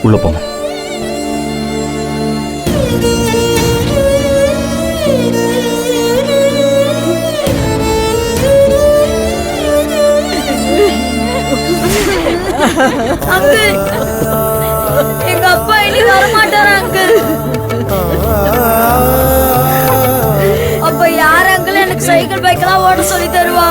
உள்ள போங்க. அங்கிள், எங்க அப்பா இனி வரமாட்டாரு அங்கிள். அப்ப யார் அங்கிள் எனக்கு சைக்கிள் பைக்கெல்லாம் ஓட சொல்லி தருவா?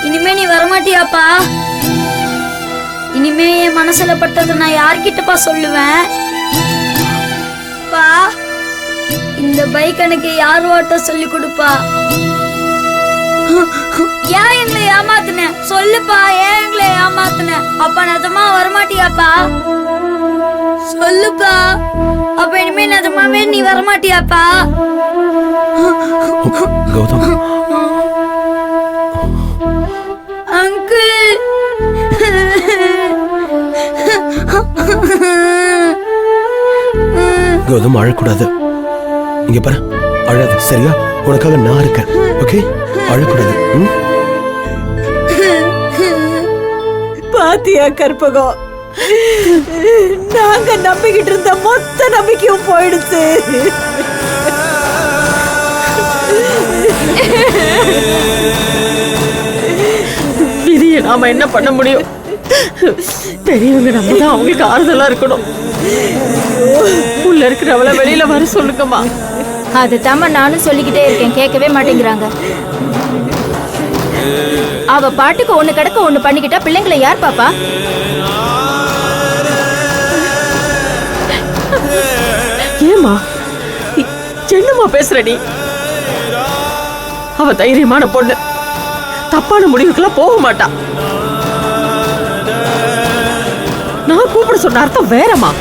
இனிமே நீ வரமாட்டியாப்பா? இனிமே என் மனசுல பட்டது நான் யார்கிட்டப்பா சொல்லுவேன்? பா, இந்த பைக் எனக்கு யார் ஓட்ட சொல்லி கொடுப்பா? ஏன் எங்களை ஏமாத்துன சொல்லுப்பா, ஏன் எங்களை ஏமாத்துன? அப்ப நிஜமா வரமாட்டியாப்பா? சொல்லுப்பா, அப்ப இனிமே நிஜமாவே நீ வரமாட்டியாப்பா? கௌதம், அங்கிள், கௌதம் அழக்கூடாது. இங்க பாரு, அழாது சரியா? உனக்காக நான் இருக்கேன். ஓகே, அழக்கூடாது. பாத்தியா கற்பகம், நாங்க நம்பிக்கிட்டு இருந்த மொத்த நம்பிக்கையும் போயிடுச்சு. விதியை நாம என்ன பண்ண முடியும்? பெரியவங்க நம்ம தான் அவங்களுக்கு ஆறுதலா இருக்கணும். உள்ள இருக்கிறவள வெளியில வர சொல்லுங்கம்மா. அது தாம நானும் சொல்லிக்கிட்டே இருக்கேன், கேட்கவே மாட்டேங்கிறாங்க. அவ பாட்டுக்கு ஒண்ணு கிடக்க ஒண்ணு பண்ணிக்கிட்டா பிள்ளைங்களை யார் பாப்பா? ஏமா என்னமா பேசுற நீ? அவ தைரியமான பொண்ணு, தப்பான முடிவுக்கெல்லாம் போக மாட்டா. நான் கூப்பிட சொன்ன அர்த்தம் வேறமா.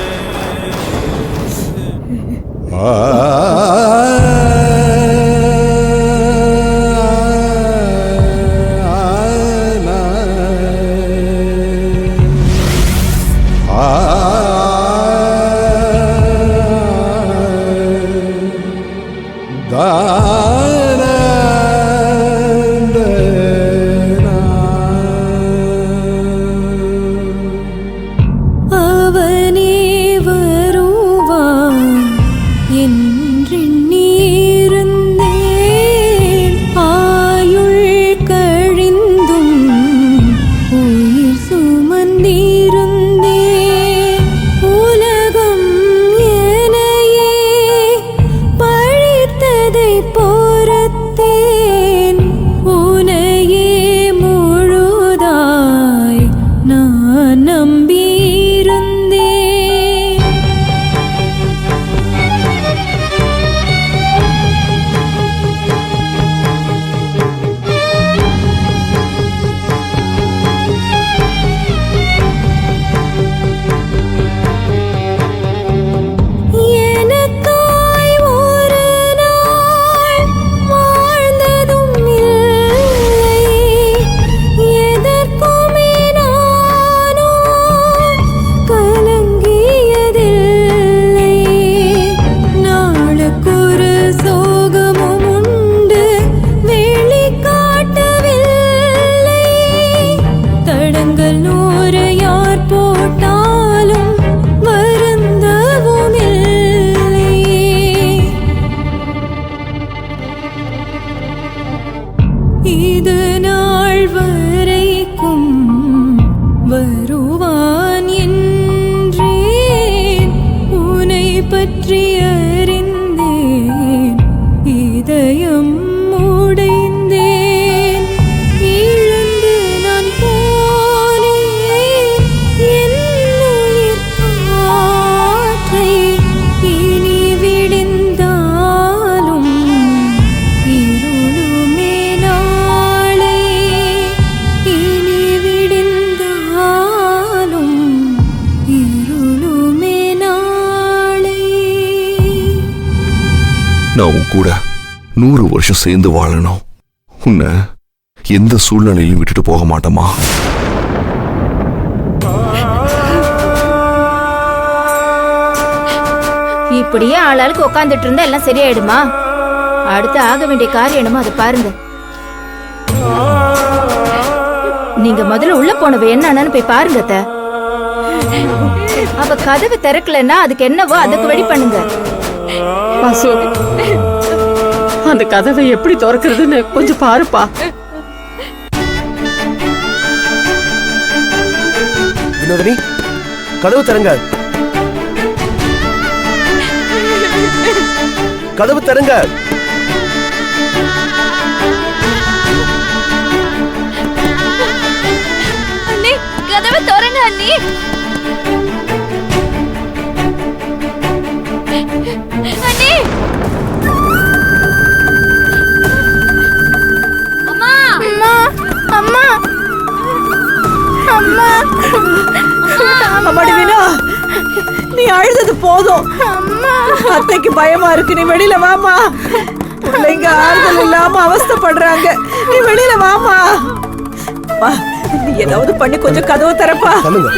இரு நான் உன் கூட 100 வருஷம் சேர்ந்து வாழணும். உன்னை எந்த சூழ்நிலையிலும் விட்டுட்டு போக மாட்டேமா. இப்படியே ஆளாளுக்கு உட்காந்துட்டு இருந்தா எல்லாம் சரியாயிடுமா? அடுத்து ஆக வேண்டிய காரியம் என்னமோ அதை பாருங்க. நீங்க முதல்ல உள்ள போனவ என்னன்னு போய் பாருங்க அத்தை. அவ கதவு திறக்கலன்னா அதுக்கு என்னவோ அதுக்கு வழி பண்ணுங்க. வாசு, அந்த கதவை எப்படி திறக்கிறதுன்னு கொஞ்சம் பாருப்பா. வினோதினி, கதவு திறங்க. கதவு திறங்க. அண்ணி, கதவை திறங்க அண்ணி. அண்ணி, அம்மா, அம்மா, அம்மா, அம்மா, அம்மாடி வீணா, நீ அழுதது போதும். அத்தைக்கு பயமா இருக்கு, நீ வெளியில வாமா. பிள்ளைங்க ஆறுதல் இல்லாம அவஸ்தைப்படுறாங்க, நீ வெளியில வாமா. நீ ஏதாவது பண்ணி கொஞ்சம் கதவு திறப்பா. சொல்லுங்க.